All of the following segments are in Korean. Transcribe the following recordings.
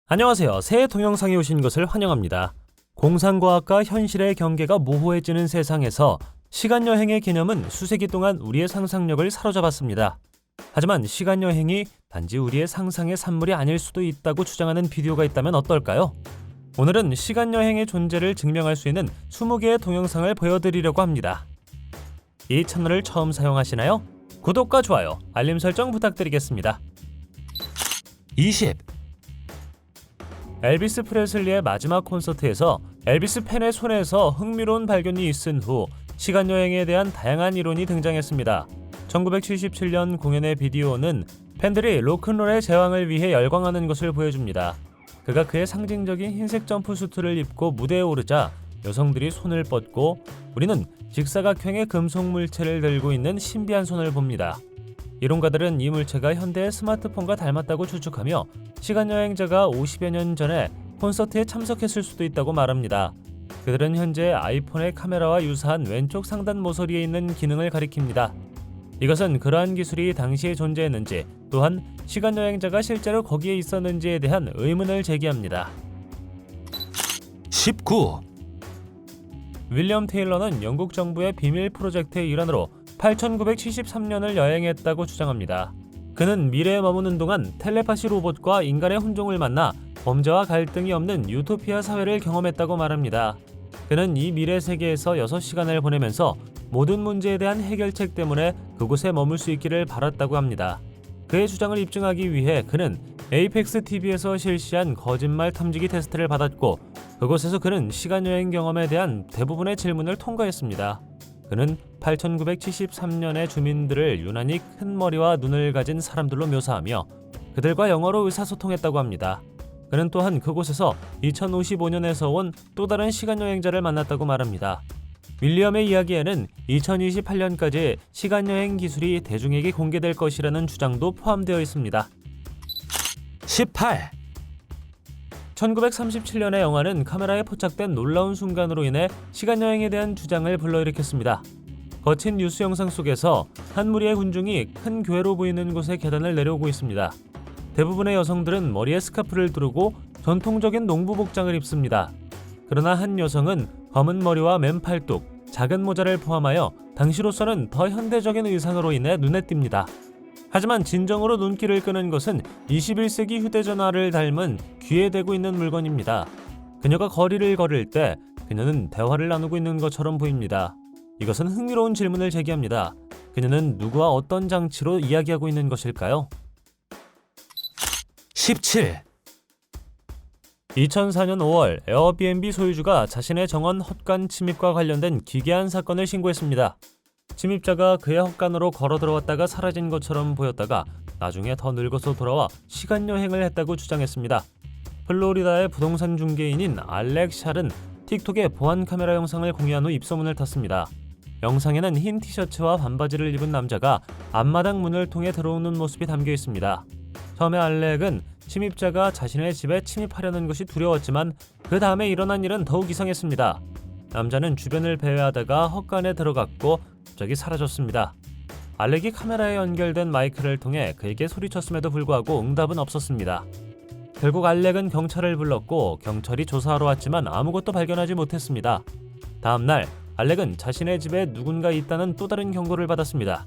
안녕하세요. 새 동영상에 오신 것을 환영합니다. 공상과학과 현실의 경계가 모호해지는 세상에서 시간여행의 개념은 수세기 동안 우리의 상상력을 사로잡았습니다. 하지만 시간여행이 단지 우리의 상상의 산물이 아닐 수도 있다고 주장하는 비디오가 있다면 어떨까요? 오늘은 시간여행의 존재를 증명할 수 있는 20개의 동영상을 보여드리려고 합니다. 이 채널을 처음 사용하시나요? 구독과 좋아요, 알림 설정 부탁드리겠습니다. 20. 엘비스 프레슬리의 마지막 콘서트에서 엘비스 팬의 손에서 흥미로운 발견이 있은 후 시간여행에 대한 다양한 이론이 등장했습니다. 1977년 공연의 비디오는 팬들이 로큰롤의 제왕을 위해 열광하는 것을 보여줍니다. 그가 그의 상징적인 흰색 점프수트를 입고 무대에 오르자 여성들이 손을 뻗고 우리는 직사각형의 금속 물체를 들고 있는 신비한 손을 봅니다. 이론가들은 이 물체가 현대의 스마트폰과 닮았다고 추측하며 시간여행자가 50여 년 전에 콘서트에 참석했을 수도 있다고 말합니다. 그들은 현재 아이폰의 카메라와 유사한 왼쪽 상단 모서리에 있는 기능을 가리킵니다. 이것은 그러한 기술이 당시에 존재했는지 또한 시간여행자가 실제로 거기에 있었는지에 대한 의문을 제기합니다. 19. 윌리엄 테일러는 영국 정부의 비밀 프로젝트의 일환으로 8973년을 여행했다고 주장합니다. 그는 미래에 머무는 동안 텔레파시 로봇과 인간의 혼종을 만나 범죄와 갈등이 없는 유토피아 사회를 경험했다고 말합니다. 그는 이 미래 세계에서 6시간을 보내면서 모든 문제에 대한 해결책 때문에 그곳에 머물 수 있기를 바랐다고 합니다. 그의 주장을 입증하기 위해 그는 에이펙스 TV에서 실시한 거짓말 탐지기 테스트를 받았고 그곳에서 그는 시간여행 경험에 대한 대부분의 질문을 통과했습니다. 그는 8973년의 주민들을 유난히 큰 머리와 눈을 가진 사람들로 묘사하며 그들과 영어로 의사소통했다고 합니다. 그는 또한 그곳에서 2055년에서 온 또 다른 시간여행자를 만났다고 말합니다. 윌리엄의 이야기에는 2028년까지 시간여행 기술이 대중에게 공개될 것이라는 주장도 포함되어 있습니다. 18. 1937년의 영화는 카메라에 포착된 놀라운 순간으로 인해 시간여행에 대한 주장을 불러일으켰습니다. 거친 뉴스 영상 속에서 한 무리의 군중이 큰 교회로 보이는 곳의 계단을 내려오고 있습니다. 대부분의 여성들은 머리에 스카프를 두르고 전통적인 농부 복장을 입습니다. 그러나 한 여성은 검은 머리와 맨팔뚝, 작은 모자를 포함하여 당시로서는 더 현대적인 의상으로 인해 눈에 띕니다. 하지만 진정으로 눈길을 끄는 것은 21세기 휴대전화를 닮은 귀에 대고 있는 물건입니다. 그녀가 거리를 걸을 때 그녀는 대화를 나누고 있는 것처럼 보입니다. 이것은 흥미로운 질문을 제기합니다. 그녀는 누구와 어떤 장치로 이야기하고 있는 것일까요? 17. 2004년 5월 에어비앤비 소유주가 자신의 정원 헛간 침입과 관련된 기괴한 사건을 신고했습니다. 침입자가 그의 헛간으로 걸어 들어왔다가 사라진 것처럼 보였다가 나중에 더 늙어서 돌아와 시간여행을 했다고 주장했습니다. 플로리다의 부동산 중개인인 알렉 샬은 틱톡에 보안 카메라 영상을 공유한 후 입소문을 탔습니다. 영상에는 흰 티셔츠와 반바지를 입은 남자가 앞마당 문을 통해 들어오는 모습이 담겨 있습니다. 처음에 알렉은 침입자가 자신의 집에 침입하려는 것이 두려웠지만 그 다음에 일어난 일은 더욱 이상했습니다. 남자는 주변을 배회하다가 헛간에 들어갔고 갑자기 사라졌습니다. 알렉이 카메라에 연결된 마이크를 통해 그에게 소리쳤음에도 불구하고 응답은 없었습니다. 결국 알렉은 경찰을 불렀고 경찰이 조사하러 왔지만 아무것도 발견하지 못했습니다. 다음 날 알렉은 자신의 집에 누군가 있다는 또 다른 경고를 받았습니다.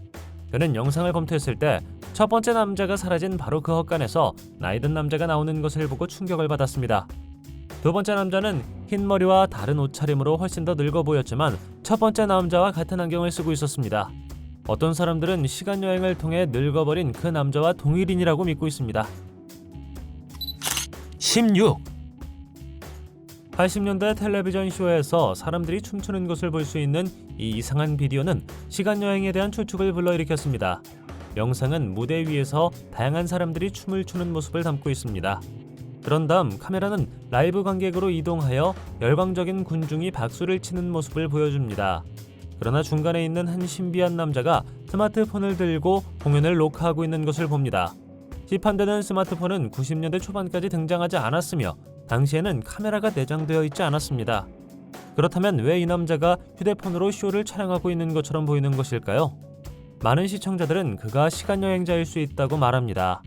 그는 영상을 검토했을 때 첫 번째 남자가 사라진 바로 그 헛간에서 나이 든 남자가 나오는 것을 보고 충격을 받았습니다. 두 번째 남자는 흰 머리와 다른 옷차림으로 훨씬 더 늙어 보였지만 첫 번째 남자와 같은 안경을 쓰고 있었습니다. 어떤 사람들은 시간여행을 통해 늙어버린 그 남자와 동일인이라고 믿고 있습니다. 16. 80년대 텔레비전 쇼에서 사람들이 춤추는 것을 볼 수 있는 이 이상한 비디오는 시간여행에 대한 추측을 불러일으켰습니다. 영상은 무대 위에서 다양한 사람들이 춤을 추는 모습을 담고 있습니다. 그런 다음 카메라는 라이브 관객으로 이동하여 열광적인 군중이 박수를 치는 모습을 보여줍니다. 그러나 중간에 있는 한 신비한 남자가 스마트폰을 들고 공연을 녹화하고 있는 것을 봅니다. 시판되는 스마트폰은 90년대 초반까지 등장하지 않았으며 당시에는 카메라가 내장되어 있지 않았습니다. 그렇다면 왜 이 남자가 휴대폰으로 쇼를 촬영하고 있는 것처럼 보이는 것일까요? 많은 시청자들은 그가 시간여행자일 수 있다고 말합니다.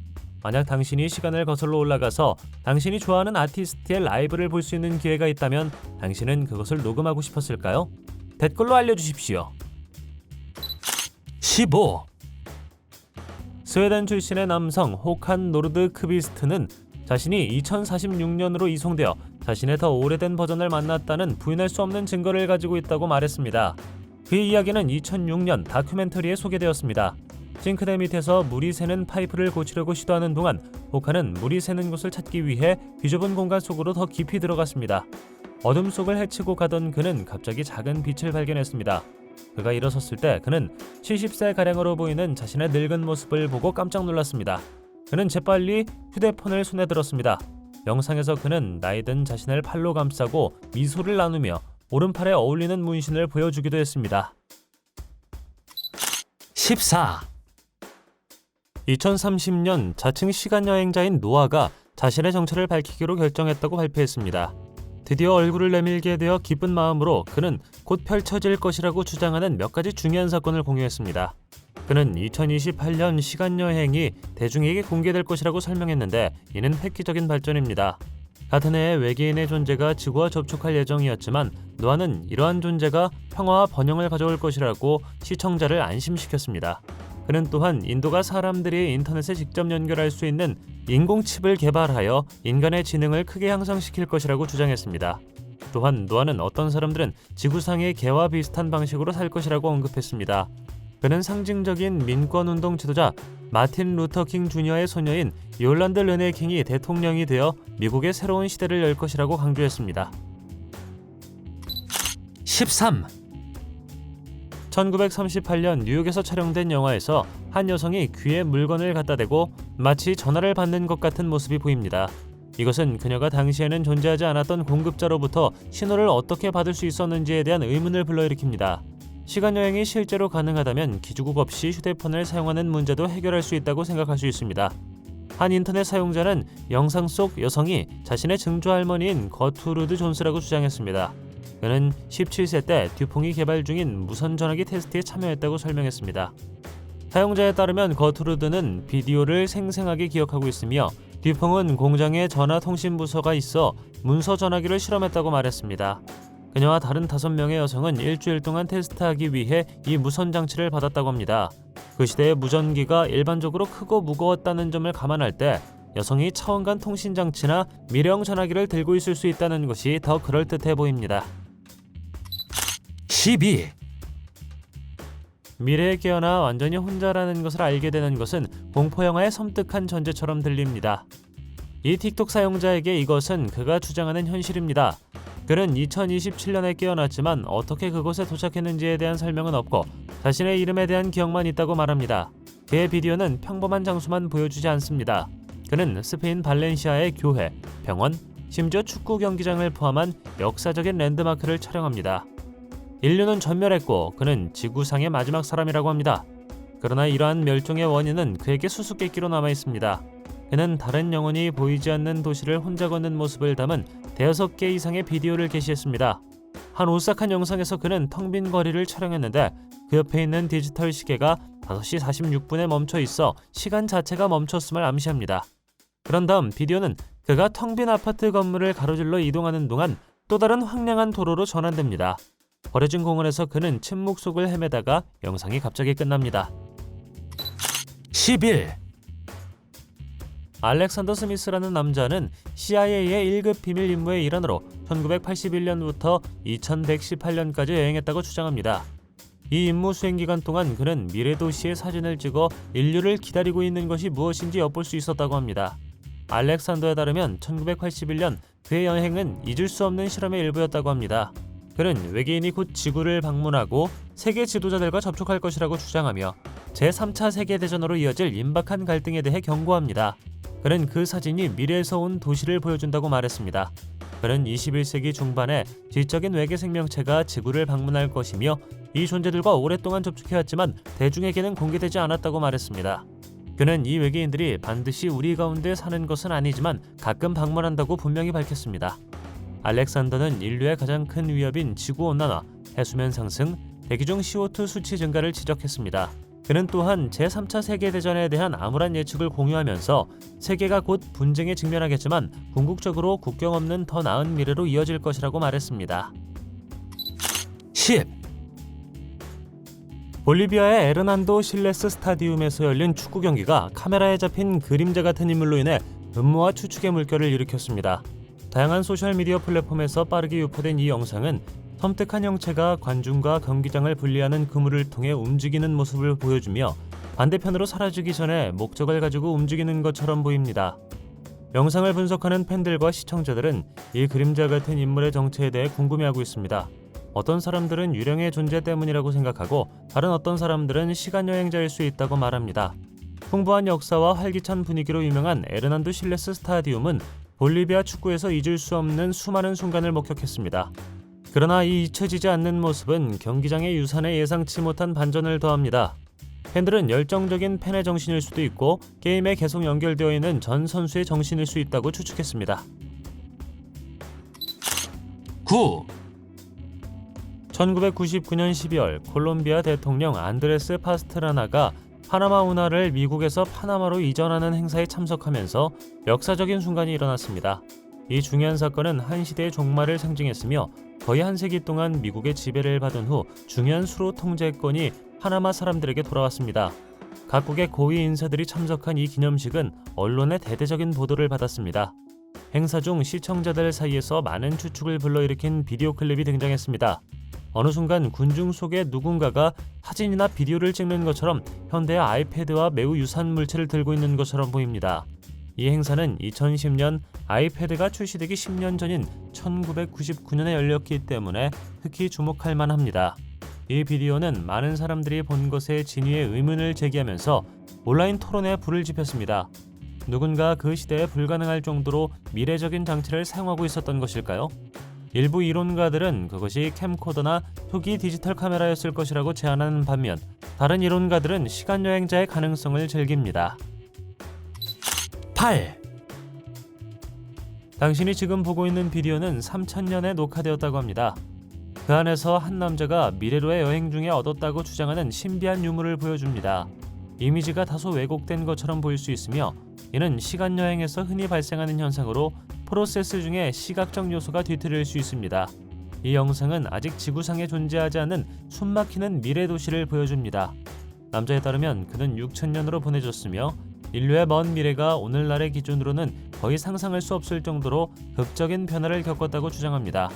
만약 당신이 시간을 거슬러 올라가서 당신이 좋아하는 아티스트의 라이브를 볼 수 있는 기회가 있다면 당신은 그것을 녹음하고 싶었을까요? 댓글로 알려주십시오. 15. 스웨덴 출신의 남성 호칸 노르드 크비스트는 자신이 2046년으로 이송되어 자신의 더 오래된 버전을 만났다는 부인할 수 없는 증거를 가지고 있다고 말했습니다. 그의 이야기는 2006년 다큐멘터리에 소개되었습니다. 싱크대 밑에서 물이 새는 파이프를 고치려고 시도하는 동안 호칸은 물이 새는 곳을 찾기 위해 비좁은 공간 속으로 더 깊이 들어갔습니다. 어둠 속을 헤치고 가던 그는 갑자기 작은 빛을 발견했습니다. 그가 일어섰을 때 그는 70세가량으로 보이는 자신의 늙은 모습을 보고 깜짝 놀랐습니다. 그는 재빨리 휴대폰을 손에 들었습니다. 영상에서 그는 나이든 자신을 팔로 감싸고 미소를 나누며 오른팔에 어울리는 문신을 보여주기도 했습니다. 14. 2030년 자칭 시간여행자인 노아가 자신의 정체를 밝히기로 결정했다고 발표했습니다. 드디어 얼굴을 내밀게 되어 기쁜 마음으로 그는 곧 펼쳐질 것이라고 주장하는 몇 가지 중요한 사건을 공유했습니다. 그는 2028년 시간여행이 대중에게 공개될 것이라고 설명했는데 이는 획기적인 발전입니다. 같은 해에 외계인의 존재가 지구와 접촉할 예정이었지만 노아는 이러한 존재가 평화와 번영을 가져올 것이라고 시청자를 안심시켰습니다. 그는 또한 인도가 사람들이 인터넷에 직접 연결할 수 있는 인공칩을 개발하여 인간의 지능을 크게 향상시킬 것이라고 주장했습니다. 또한 노아는 어떤 사람들은 지구상의 개와 비슷한 방식으로 살 것이라고 언급했습니다. 그는 상징적인 민권운동 지도자 마틴 루터 킹 주니어의 소녀인 요란드 르네 킹이 대통령이 되어 미국의 새로운 시대를 열 것이라고 강조했습니다. 13. 1938년 뉴욕에서 촬영된 영화에서 한 여성이 귀에 물건을 갖다 대고 마치 전화를 받는 것 같은 모습이 보입니다. 이것은 그녀가 당시에는 존재하지 않았던 공급자로부터 신호를 어떻게 받을 수 있었는지에 대한 의문을 불러일으킵니다. 시간여행이 실제로 가능하다면 기주국 없이 휴대폰을 사용하는 문제도 해결할 수 있다고 생각할 수 있습니다. 한 인터넷 사용자는 영상 속 여성이 자신의 증조할머니인 거투르드 존스라고 주장했습니다. 그는 17세 때 듀퐁이 개발 중인 무선 전화기 테스트에 참여했다고 설명했습니다. 사용자에 따르면 거투르드는 비디오를 생생하게 기억하고 있으며 듀퐁은 공장에 전화통신부서가 있어 문서 전화기를 실험했다고 말했습니다. 그녀와 다른 5명의 여성은 일주일 동안 테스트하기 위해 이 무선 장치를 받았다고 합니다. 그 시대의 무전기가 일반적으로 크고 무거웠다는 점을 감안할 때 여성이 차원간 통신 장치나 미래형 전화기를 들고 있을 수 있다는 것이 더 그럴듯해 보입니다. 12. 미래에 깨어나 완전히 혼자라는 것을 알게 되는 것은 공포영화의 섬뜩한 전제처럼 들립니다. 이 틱톡 사용자에게 이것은 그가 주장하는 현실입니다. 그는 2027년에 깨어났지만 어떻게 그곳에 도착했는지에 대한 설명은 없고 자신의 이름에 대한 기억만 있다고 말합니다. 그의 비디오는 평범한 장소만 보여주지 않습니다. 그는 스페인 발렌시아의 교회, 병원, 심지어 축구 경기장을 포함한 역사적인 랜드마크를 촬영합니다. 인류는 전멸했고 그는 지구상의 마지막 사람이라고 합니다. 그러나 이러한 멸종의 원인은 그에게 수수께끼로 남아있습니다. 그는 다른 영혼이 보이지 않는 도시를 혼자 걷는 모습을 담은 5개 이상의 비디오를 게시했습니다. 한 오싹한 영상에서 그는 텅 빈 거리를 촬영했는데 그 옆에 있는 디지털 시계가 5시 46분에 멈춰 있어 시간 자체가 멈췄음을 암시합니다. 그런 다음 비디오는 그가 텅 빈 아파트 건물을 가로질러 이동하는 동안 또 다른 황량한 도로로 전환됩니다. 버려진 공원에서 그는 침묵 속을 헤매다가 영상이 갑자기 끝납니다. 11. 알렉산더 스미스라는 남자는 CIA의 1급 비밀 임무의 일환으로 1981년부터 2118년까지 여행했다고 주장합니다. 이 임무 수행 기간 동안 그는 미래 도시의 사진을 찍어 인류를 기다리고 있는 것이 무엇인지 엿볼 수 있었다고 합니다. 알렉산더에 따르면 1981년 그의 여행은 잊을 수 없는 실험의 일부였다고 합니다. 그는 외계인이 곧 지구를 방문하고 세계 지도자들과 접촉할 것이라고 주장하며 제3차 세계대전으로 이어질 임박한 갈등에 대해 경고합니다. 그는 그 사진이 미래에서 온 도시를 보여준다고 말했습니다. 그는 21세기 중반에 지적인 외계 생명체가 지구를 방문할 것이며 이 존재들과 오랫동안 접촉해왔지만 대중에게는 공개되지 않았다고 말했습니다. 그는 이 외계인들이 반드시 우리 가운데 사는 것은 아니지만 가끔 방문한다고 분명히 밝혔습니다. 알렉산더는 인류의 가장 큰 위협인 지구온난화, 해수면 상승, 대기 중 CO2 수치 증가를 지적했습니다. 그는 또한 제3차 세계대전에 대한 암울한 예측을 공유하면서 세계가 곧 분쟁에 직면하겠지만 궁극적으로 국경 없는 더 나은 미래로 이어질 것이라고 말했습니다. 10. 볼리비아의 에르난도 실레스 스타디움에서 열린 축구 경기가 카메라에 잡힌 그림자 같은 인물로 인해 음모와 추측의 물결을 일으켰습니다. 다양한 소셜미디어 플랫폼에서 빠르게 유포된 이 영상은 섬뜩한 형체가 관중과 경기장을 분리하는 그물을 통해 움직이는 모습을 보여주며 반대편으로 사라지기 전에 목적을 가지고 움직이는 것처럼 보입니다. 영상을 분석하는 팬들과 시청자들은 이 그림자 같은 인물의 정체에 대해 궁금해하고 있습니다. 어떤 사람들은 유령의 존재 때문이라고 생각하고 다른 어떤 사람들은 시간여행자일 수 있다고 말합니다. 풍부한 역사와 활기찬 분위기로 유명한 에르난도 실레스 스타디움은 볼리비아 축구에서 잊을 수 없는 수많은 순간을 목격했습니다. 그러나 이 잊혀지지 않는 모습은 경기장의 유산에 예상치 못한 반전을 더합니다. 팬들은 열정적인 팬의 정신일 수도 있고 게임에 계속 연결되어 있는 전 선수의 정신일 수 있다고 추측했습니다. 9. 1999년 12월 콜롬비아 대통령 안드레스 파스트라나가 파나마 운하를 미국에서 파나마로 이전하는 행사에 참석하면서 역사적인 순간이 일어났습니다. 이 중요한 사건은 한 시대의 종말을 상징했으며 거의 한 세기 동안 미국의 지배를 받은 후 중요한 수로 통제권이 파나마 사람들에게 돌아왔습니다. 각국의 고위 인사들이 참석한 이 기념식은 언론의 대대적인 보도를 받았습니다. 행사 중 시청자들 사이에서 많은 추측을 불러일으킨 비디오 클립이 등장했습니다. 어느 순간 군중 속에 누군가가 사진이나 비디오를 찍는 것처럼 현대의 아이패드와 매우 유사한 물체를 들고 있는 것처럼 보입니다. 이 행사는 2010년 아이패드가 출시되기 10년 전인 1999년에 열렸기 때문에 특히 주목할 만합니다. 이 비디오는 많은 사람들이 본 것에 진위의 의문을 제기하면서 온라인 토론에 불을 지폈습니다. 누군가 그 시대에 불가능할 정도로 미래적인 장치를 사용하고 있었던 것일까요? 일부 이론가들은 그것이 캠코더나 초기 디지털 카메라였을 것이라고 제안하는 반면 다른 이론가들은 시간여행자의 가능성을 즐깁니다. 8. 당신이 지금 보고 있는 비디오는 3000년에 녹화되었다고 합니다. 그 안에서 한 남자가 미래로의 여행 중에 얻었다고 주장하는 신비한 유물을 보여줍니다. 이미지가 다소 왜곡된 것처럼 보일 수 있으며 이는 시간여행에서 흔히 발생하는 현상으로 프로세스 중에 시각적 요소가 뒤틀릴 수 있습니다. 이 영상은 아직 지구상에 존재하지 않는 숨막히는 미래 도시를 보여줍니다. 남자에 따르면 그는 6000년으로 보내졌으며 인류의 먼 미래가 오늘날의 기준으로는 거의 상상할 수 없을 정도로 극적인 변화를 겪었다고 주장합니다.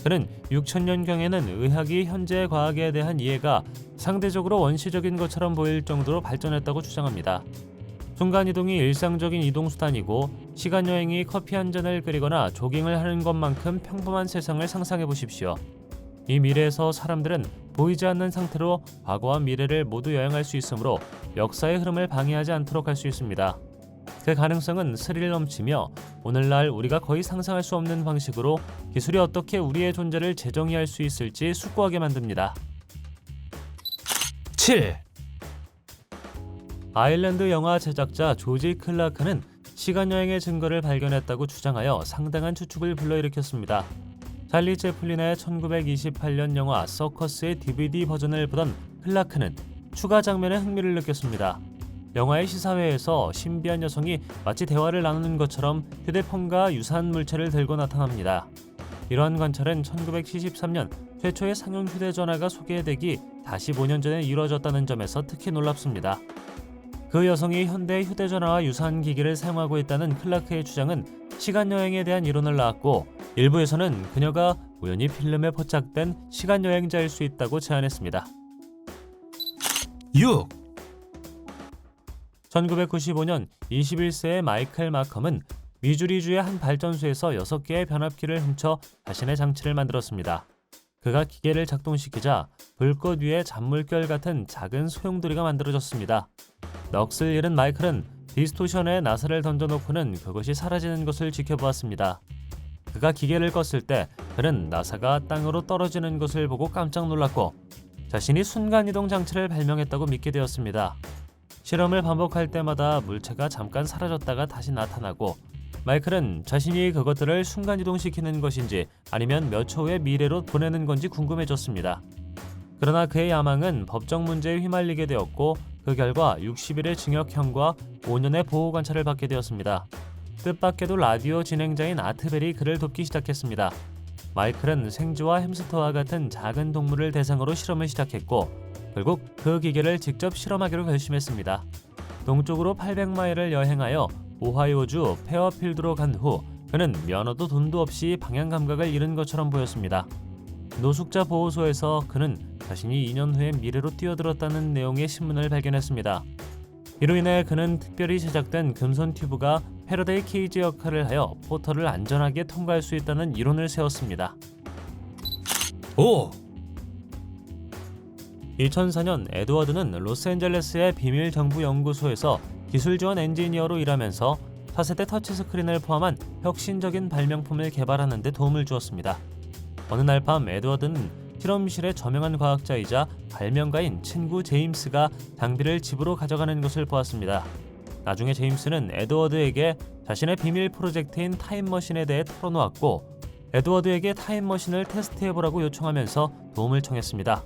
그는 6000년경에는 의학이 현재의 과학에 대한 이해가 상대적으로 원시적인 것처럼 보일 정도로 발전했다고 주장합니다. 순간이동이 일상적인 이동수단이고 시간여행이 커피 한 잔을 끓이거나 조깅을 하는 것만큼 평범한 세상을 상상해 보십시오. 이 미래에서 사람들은 보이지 않는 상태로 과거와 미래를 모두 여행할 수 있으므로 역사의 흐름을 방해하지 않도록 할 수 있습니다. 그 가능성은 스릴 넘치며 오늘날 우리가 거의 상상할 수 없는 방식으로 기술이 어떻게 우리의 존재를 재정의할 수 있을지 숙고하게 만듭니다. 7. 아일랜드 영화 제작자 조지 클라크는 시간여행의 증거를 발견했다고 주장하여 상당한 추측을 불러일으켰습니다. 찰리 채플린의 1928년 영화 서커스의 DVD 버전을 보던 클라크는 추가 장면에 흥미를 느꼈습니다. 영화의 시사회에서 신비한 여성이 마치 대화를 나누는 것처럼 휴대폰과 유사한 물체를 들고 나타납니다. 이러한 관찰은 1973년 최초의 상용 휴대전화가 소개되기 45년 전에 이루어졌다는 점에서 특히 놀랍습니다. 그 여성이 현대의 휴대전화와 유사한 기기를 사용하고 있다는 클라크의 주장은 시간여행에 대한 이론을 낳았고 일부에서는 그녀가 우연히 필름에 포착된 시간여행자일 수 있다고 제안했습니다. 6. 1995년 21세의 마이클 마컴은 미주리주의 한 발전소에서 6개의 변압기를 훔쳐 자신의 장치를 만들었습니다. 그가 기계를 작동시키자 불꽃 위에 잔물결 같은 작은 소용돌이가 만들어졌습니다. 넋을 잃은 마이클은 디스토션에 나사를 던져놓고는 그것이 사라지는 것을 지켜보았습니다. 그가 기계를 껐을 때 그는 나사가 땅으로 떨어지는 것을 보고 깜짝 놀랐고 자신이 순간이동 장치를 발명했다고 믿게 되었습니다. 실험을 반복할 때마다 물체가 잠깐 사라졌다가 다시 나타나고 마이클은 자신이 그것들을 순간이동시키는 것인지 아니면 몇 초 후의 미래로 보내는 건지 궁금해졌습니다. 그러나 그의 야망은 법적 문제에 휘말리게 되었고 그 결과 60일의 징역형과 5년의 보호관찰을 받게 되었습니다. 뜻밖에도 라디오 진행자인 아트벨이 그를 돕기 시작했습니다. 마이클은 생쥐와 햄스터와 같은 작은 동물을 대상으로 실험을 시작했고 결국 그 기계를 직접 실험하기로 결심했습니다. 동쪽으로 800마일을 여행하여 오하이오주 페어필드로 간 후 그는 면허도 돈도 없이 방향 감각을 잃은 것처럼 보였습니다. 노숙자 보호소에서 그는 자신이 2년 후에 미래로 뛰어들었다는 내용의 신문을 발견했습니다. 이로 인해 그는 특별히 제작된 금손 튜브가 패러데이 케이지 역할을 하여 포털을 안전하게 통과할 수 있다는 이론을 세웠습니다. 5. 2004년 에드워드는 로스앤젤레스의 비밀 정부 연구소에서 기술 지원 엔지니어로 일하면서 차세대 터치스크린을 포함한 혁신적인 발명품을 개발하는 데 도움을 주었습니다. 어느 날 밤 에드워드는 실험실의 저명한 과학자이자 발명가인 친구 제임스가 장비를 집으로 가져가는 것을 보았습니다. 나중에 제임스는 에드워드에게 자신의 비밀 프로젝트인 타임머신에 대해 털어놓았고 에드워드에게 타임머신을 테스트해보라고 요청하면서 도움을 청했습니다.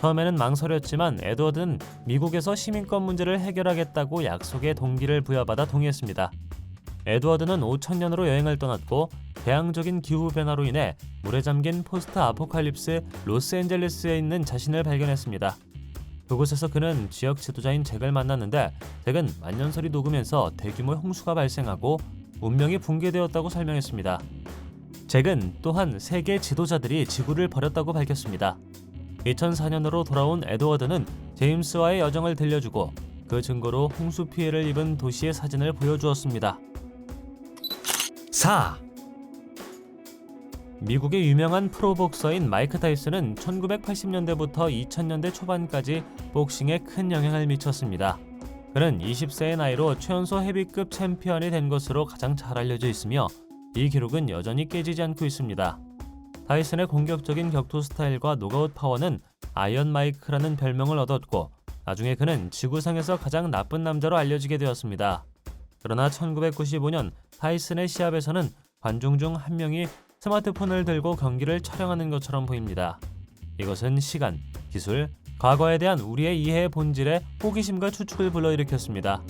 처음에는 망설였지만 에드워드는 미국에서 시민권 문제를 해결하겠다고 약속의 동기를 부여받아 동의했습니다. 에드워드는 5000년으로 여행을 떠났고 대항적인 기후변화로 인해 물에 잠긴 포스트 아포칼립스 로스앤젤레스에 있는 자신을 발견했습니다. 그곳에서 그는 지역 지도자인 잭을 만났는데 잭은 만년설이 녹으면서 대규모 홍수가 발생하고 문명이 붕괴되었다고 설명했습니다. 잭은 또한 세계 지도자들이 지구를 버렸다고 밝혔습니다. 2004년으로 돌아온 에드워드는 제임스와의 여정을 들려주고 그 증거로 홍수 피해를 입은 도시의 사진을 보여주었습니다. 4. 미국의 유명한 프로복서인 마이크 타이슨은 1980년대부터 2000년대 초반까지 복싱에 큰 영향을 미쳤습니다. 그는 20세의 나이로 최연소 헤비급 챔피언이 된 것으로 가장 잘 알려져 있으며 이 기록은 여전히 깨지지 않고 있습니다. 타이슨의 공격적인 격투 스타일과 노가웃 파워는 아이언 마이크라는 별명을 얻었고 나중에 그는 지구상에서 가장 나쁜 남자로 알려지게 되었습니다. 그러나 1995년 타이슨의 시합에서는 관중 중 한 명이 스마트폰을 들고 경기를 촬영하는 것처럼 보입니다. 이것은 시간, 기술, 과거에 대한 우리의 이해의 본질에 호기심과 추측을 불러일으켰습니다.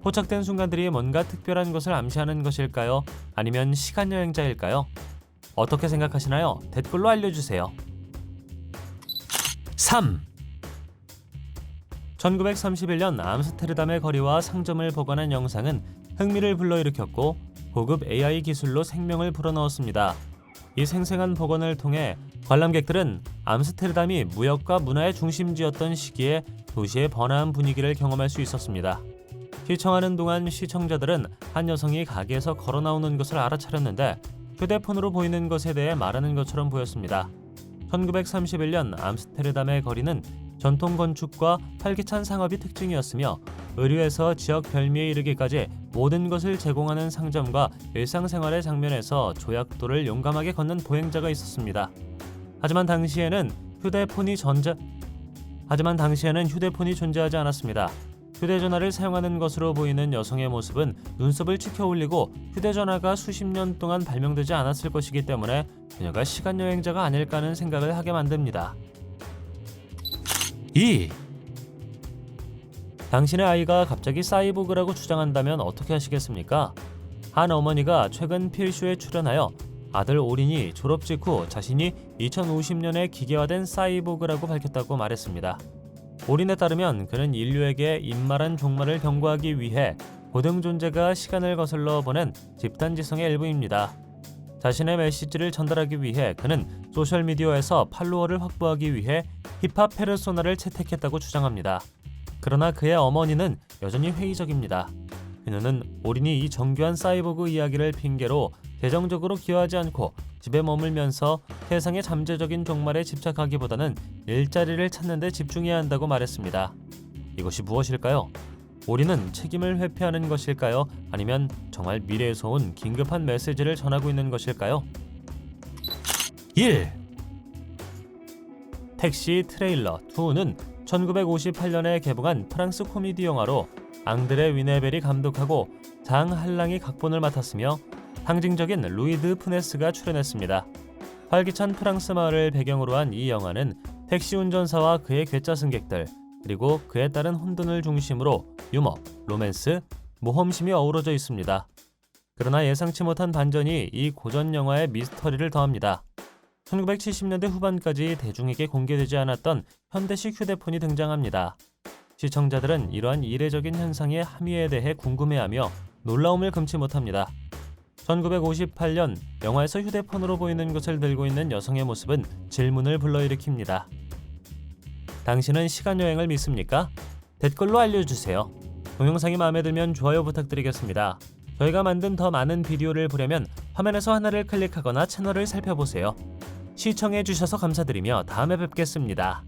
포착된 순간들이 뭔가 특별한 것을 암시하는 것일까요? 아니면 시간여행자일까요? 어떻게 생각하시나요? 댓글로 알려주세요. 3. 1931년 암스테르담의 거리와 상점을 복원한 영상은 흥미를 불러일으켰고 고급 AI 기술로 생명을 불어넣었습니다. 이 생생한 복원을 통해 관람객들은 암스테르담이 무역과 문화의 중심지였던 시기에 도시의 번화한 분위기를 경험할 수 있었습니다. 시청하는 동안 시청자들은 한 여성이 가게에서 걸어 나오는 것을 알아차렸는데 휴대폰으로 보이는 것에 대해 말하는 것처럼 보였습니다. 1931년 암스테르담의 거리는 전통 건축과 활기찬 상업이 특징이었으며 의류에서 지역 별미에 이르기까지 모든 것을 제공하는 상점과 일상생활의 장면에서 조약도를 용감하게 걷는 보행자가 있었습니다. 하지만 당시에는 휴대폰이 존재하지 않았습니다. 휴대전화를 사용하는 것으로 보이는 여성의 모습은 눈썹을 치켜 올리고 휴대전화가 수십 년 동안 발명되지 않았을 것이기 때문에 그녀가 시간여행자가 아닐까 하는 생각을 하게 만듭니다. 2. 당신의 아이가 갑자기 사이보그라고 주장한다면 어떻게 하시겠습니까? 한 어머니가 최근 필쇼에 출연하여 아들 오린이 졸업 직후 자신이 2050년에 기계화된 사이보그라고 밝혔다고 말했습니다. 오린에 따르면 그는 인류에게 입말한 종말을 경고하기 위해 고등 존재가 시간을 거슬러 보낸 집단지성의 일부입니다. 자신의 메시지를 전달하기 위해 그는 소셜미디어에서 팔로워를 확보하기 위해 힙합 페르소나를 채택했다고 주장합니다. 그러나 그의 어머니는 여전히 회의적입니다. 그녀는 오린이 이 정교한 사이보그 이야기를 핑계로 재정적으로 기여하지 않고 집에 머물면서 세상의 잠재적인 종말에 집착하기보다는 일자리를 찾는 데 집중해야 한다고 말했습니다. 이것이 무엇일까요? 오린은 책임을 회피하는 것일까요? 아니면 정말 미래에서 온 긴급한 메시지를 전하고 있는 것일까요? 1. 택시 트레일러 2는 1958년에 개봉한 프랑스 코미디 영화로 앙드레 위네벨이 감독하고 장 할랑이 각본을 맡았으며 상징적인 루이 드 푸네스가 출연했습니다. 활기찬 프랑스 마을을 배경으로 한 이 영화는 택시 운전사와 그의 괴짜 승객들, 그리고 그에 따른 혼돈을 중심으로 유머, 로맨스, 모험심이 어우러져 있습니다. 그러나 예상치 못한 반전이 이 고전 영화의 미스터리를 더합니다. 1970년대 후반까지 대중에게 공개되지 않았던 현대식 휴대폰이 등장합니다. 시청자들은 이러한 이례적인 현상의 함의에 대해 궁금해하며 놀라움을 금치 못합니다. 1958년 영화에서 휴대폰으로 보이는 것을 들고 있는 여성의 모습은 질문을 불러일으킵니다. 당신은 시간여행을 믿습니까? 댓글로 알려주세요. 동영상이 마음에 들면 좋아요 부탁드리겠습니다. 저희가 만든 더 많은 비디오를 보려면 화면에서 하나를 클릭하거나 채널을 살펴보세요. 시청해주셔서 감사드리며 다음에 뵙겠습니다.